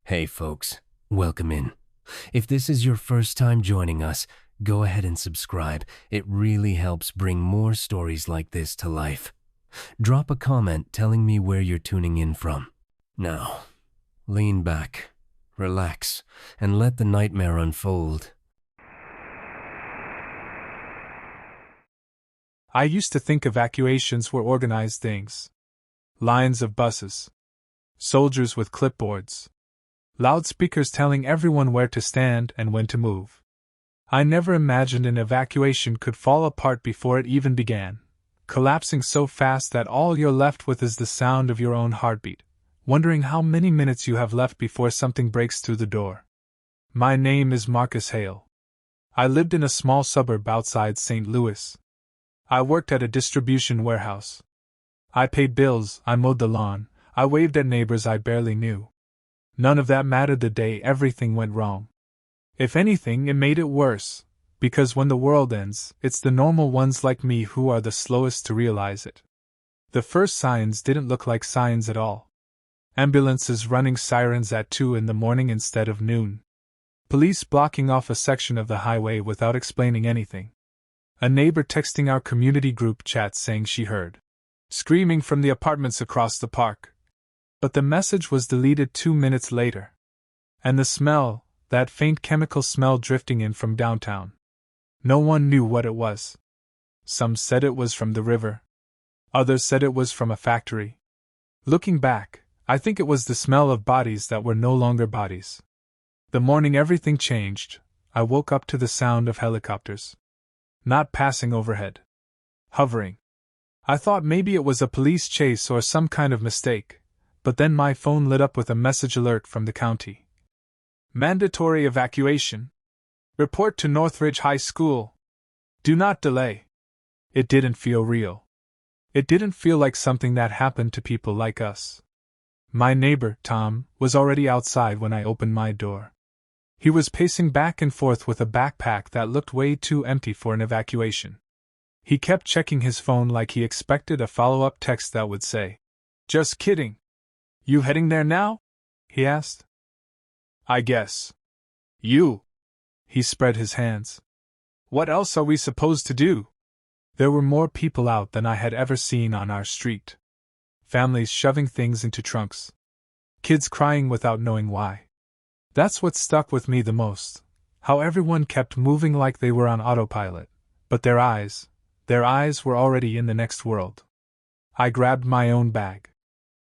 Hey folks, welcome in. If this is your first time joining us, go ahead and subscribe. It really helps bring more stories like this to life. Drop a comment telling me where you're tuning in from. Now, lean back, relax, and let the nightmare unfold. I used to think evacuations were organized things. Lines of buses. Soldiers with clipboards. Loudspeakers telling everyone where to stand and when to move. I never imagined an evacuation could fall apart before it even began, collapsing so fast that all you're left with is the sound of your own heartbeat, wondering how many minutes you have left before something breaks through the door. My name is Marcus Hale. I lived in a small suburb outside St. Louis. I worked at a distribution warehouse. I paid bills, I mowed the lawn, I waved at neighbors I barely knew. None of that mattered the day everything went wrong. If anything, it made it worse, because when the world ends, it's the normal ones like me who are the slowest to realize it. The first signs didn't look like signs at all. Ambulances running sirens at 2 in the morning instead of noon. Police blocking off a section of the highway without explaining anything. A neighbor texting our community group chat saying she heard screaming from the apartments across the park. But the message was deleted 2 minutes later. And the smell, that faint chemical smell drifting in from downtown. No one knew what it was. Some said it was from the river. Others said it was from a factory. Looking back, I think it was the smell of bodies that were no longer bodies. The morning everything changed, I woke up to the sound of helicopters. Not passing overhead. Hovering. I thought maybe it was a police chase or some kind of mistake. But then my phone lit up with a message alert from the county. Mandatory evacuation. Report to Northridge High School. Do not delay. It didn't feel real. It didn't feel like something that happened to people like us. My neighbor, Tom, was already outside when I opened my door. He was pacing back and forth with a backpack that looked way too empty for an evacuation. He kept checking his phone like he expected a follow-up text that would say, "Just kidding. You heading there now?" he asked. "I guess." "You?" He spread his hands. "What else are we supposed to do?" There were more people out than I had ever seen on our street. Families shoving things into trunks. Kids crying without knowing why. That's what stuck with me the most, how everyone kept moving like they were on autopilot, but their eyes were already in the next world. I grabbed my own bag.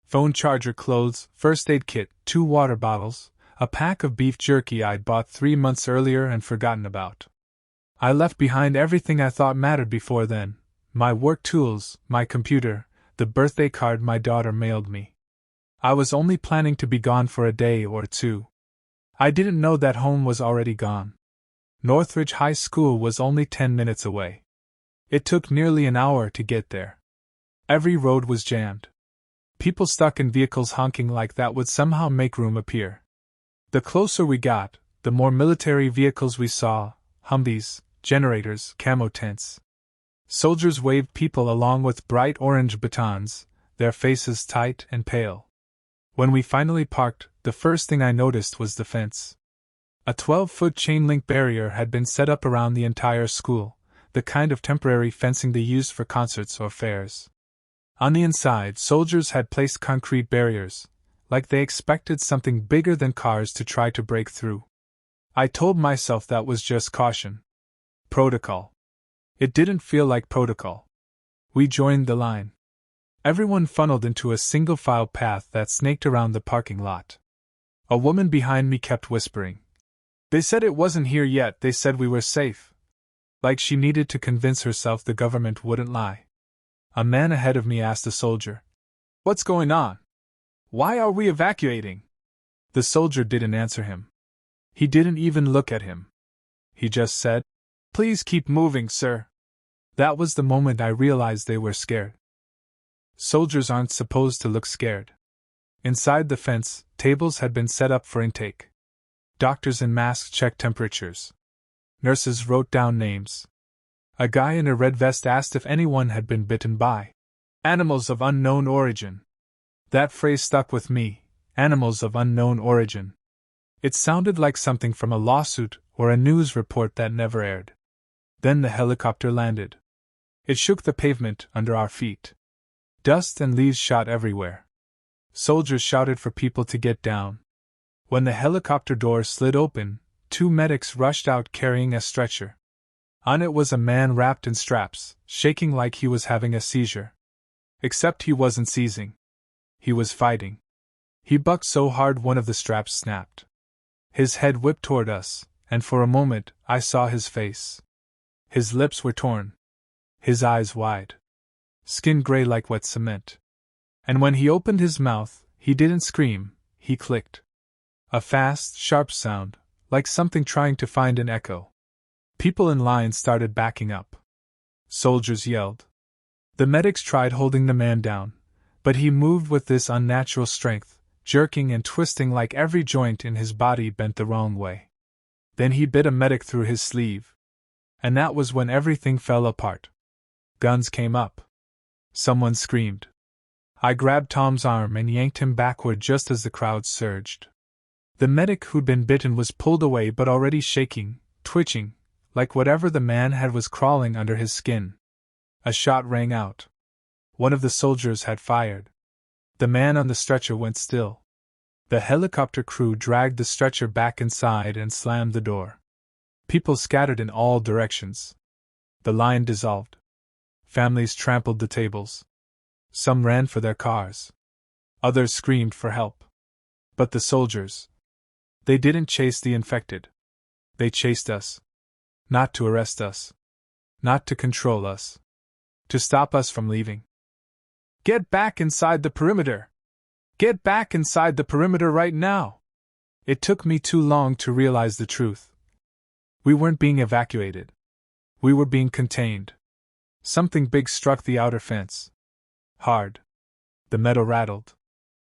Phone charger, clothes, first aid kit, 2 water bottles, a pack of beef jerky I'd bought 3 months earlier and forgotten about. I left behind everything I thought mattered before then, my work tools, my computer, the birthday card my daughter mailed me. I was only planning to be gone for a day or 2. I didn't know that home was already gone. Northridge High School was only 10 minutes away. It took nearly an hour to get there. Every road was jammed. People stuck in vehicles honking like that would somehow make room appear. The closer we got, the more military vehicles we saw, Humvees, generators, camo tents. Soldiers waved people along with bright orange batons, their faces tight and pale. When we finally parked, the first thing I noticed was the fence. A 12-foot chain-link barrier had been set up around the entire school, the kind of temporary fencing they used for concerts or fairs. On the inside, soldiers had placed concrete barriers, like they expected something bigger than cars to try to break through. I told myself that was just caution. Protocol. It didn't feel like protocol. We joined the line. Everyone funneled into a single-file path that snaked around the parking lot. A woman behind me kept whispering. "They said it wasn't here yet, they said we were safe." Like she needed to convince herself the government wouldn't lie. A man ahead of me asked a soldier, "What's going on? Why are we evacuating?" The soldier didn't answer him. He didn't even look at him. He just said, "Please keep moving, sir." That was the moment I realized they were scared. Soldiers aren't supposed to look scared. Inside the fence, tables had been set up for intake. Doctors in masks checked temperatures. Nurses wrote down names. A guy in a red vest asked if anyone had been bitten by animals of unknown origin. That phrase stuck with me, animals of unknown origin. It sounded like something from a lawsuit or a news report that never aired. Then the helicopter landed. It shook the pavement under our feet. Dust and leaves shot everywhere. Soldiers shouted for people to get down. When the helicopter doors slid open, 2 medics rushed out carrying a stretcher. On it was a man wrapped in straps, shaking like he was having a seizure. Except he wasn't seizing. He was fighting. He bucked so hard one of the straps snapped. His head whipped toward us, and for a moment I saw his face. His lips were torn. His eyes wide. Skin gray like wet cement. And when he opened his mouth, he didn't scream, he clicked. A fast, sharp sound, like something trying to find an echo. People in line started backing up. Soldiers yelled. The medics tried holding the man down, but he moved with this unnatural strength, jerking and twisting like every joint in his body bent the wrong way. Then he bit a medic through his sleeve. And that was when everything fell apart. Guns came up. Someone screamed. I grabbed Tom's arm and yanked him backward just as the crowd surged. The medic who'd been bitten was pulled away but already shaking, twitching, like whatever the man had was crawling under his skin. A shot rang out. One of the soldiers had fired. The man on the stretcher went still. The helicopter crew dragged the stretcher back inside and slammed the door. People scattered in all directions. The line dissolved. Families trampled the tables. Some ran for their cars. Others screamed for help. But the soldiers, they didn't chase the infected. They chased us. Not to arrest us. Not to control us. To stop us from leaving. Get back inside the perimeter! Get back inside the perimeter right now! It took me too long to realize the truth. We weren't being evacuated. We were being contained. Something big struck the outer fence. Hard. The metal rattled.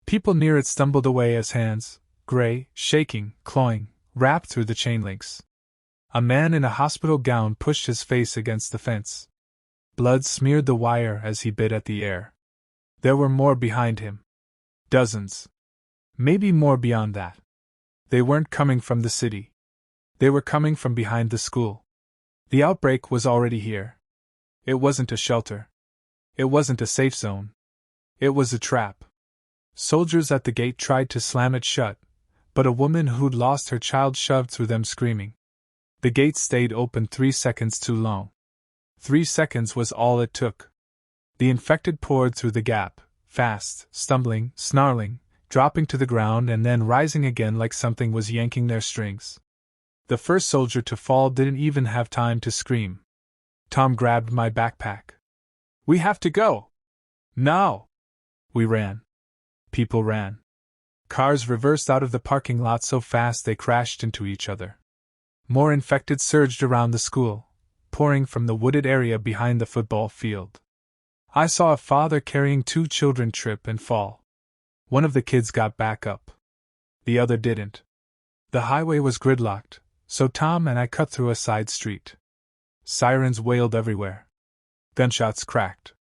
People near it stumbled away as hands, gray, shaking, clawing, wrapped through the chain links. A man in a hospital gown pushed his face against the fence. Blood smeared the wire as he bit at the air. There were more behind him. Dozens. Maybe more beyond that. They weren't coming from the city. They were coming from behind the school. The outbreak was already here. It wasn't a shelter. It wasn't a safe zone. It was a trap. Soldiers at the gate tried to slam it shut, but a woman who'd lost her child shoved through them screaming. The gate stayed open 3 seconds too long. 3 seconds was all it took. The infected poured through the gap, fast, stumbling, snarling, dropping to the ground and then rising again like something was yanking their strings. The first soldier to fall didn't even have time to scream. Tom grabbed my backpack. We have to go! Now! We ran. People ran. Cars reversed out of the parking lot so fast they crashed into each other. More infected surged around the school, pouring from the wooded area behind the football field. I saw a father carrying 2 children trip and fall. One of the kids got back up. The other didn't. The highway was gridlocked, so Tom and I cut through a side street. Sirens wailed everywhere. Gunshots cracked.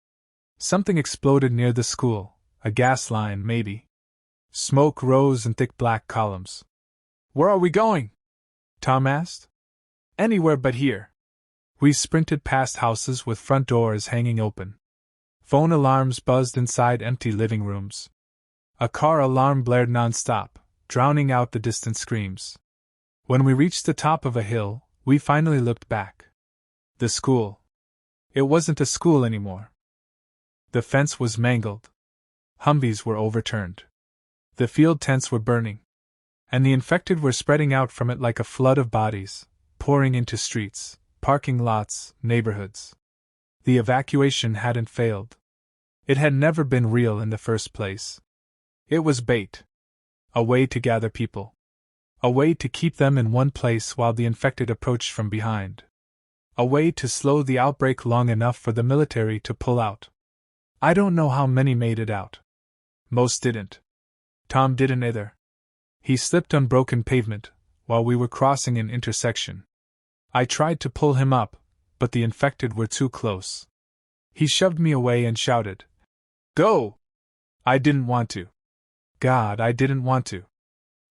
Something exploded near the school, a gas line maybe. Smoke rose in thick black columns. Where are we going? Tom asked. Anywhere but here. We sprinted past houses with front doors hanging open. Phone alarms buzzed inside empty living rooms. A car alarm blared nonstop, drowning out the distant screams. When we reached the top of a hill, we finally looked back. The school. It wasn't a school anymore. The fence was mangled. Humvees were overturned. The field tents were burning. And the infected were spreading out from it like a flood of bodies, pouring into streets, parking lots, neighborhoods. The evacuation hadn't failed. It had never been real in the first place. It was bait. A way to gather people. A way to keep them in one place while the infected approached from behind. A way to slow the outbreak long enough for the military to pull out. I don't know how many made it out. Most didn't. Tom didn't either. He slipped on broken pavement while we were crossing an intersection. I tried to pull him up, but the infected were too close. He shoved me away and shouted, "Go!" I didn't want to. God, I didn't want to.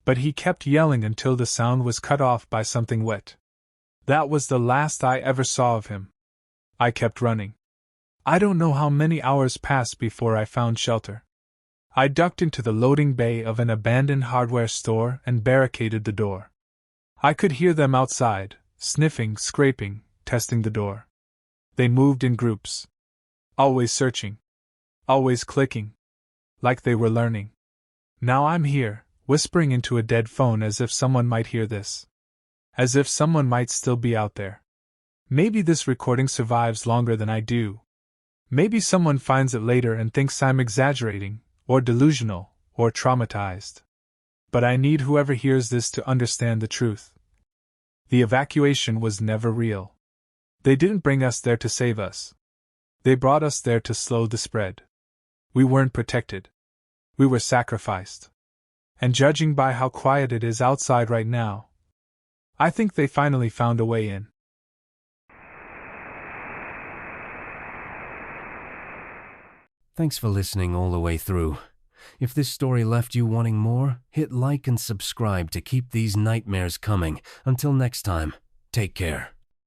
But he kept yelling until the sound was cut off by something wet. That was the last I ever saw of him. I kept running. I don't know how many hours passed before I found shelter. I ducked into the loading bay of an abandoned hardware store and barricaded the door. I could hear them outside, sniffing, scraping, testing the door. They moved in groups. Always searching. Always clicking. Like they were learning. Now I'm here, whispering into a dead phone as if someone might hear this. As if someone might still be out there. Maybe this recording survives longer than I do. Maybe someone finds it later and thinks I'm exaggerating, or delusional, or traumatized. But I need whoever hears this to understand the truth. The evacuation was never real. They didn't bring us there to save us. They brought us there to slow the spread. We weren't protected. We were sacrificed. And judging by how quiet it is outside right now, I think they finally found a way in. Thanks for listening all the way through. If this story left you wanting more, hit like and subscribe to keep these nightmares coming. Until next time, take care.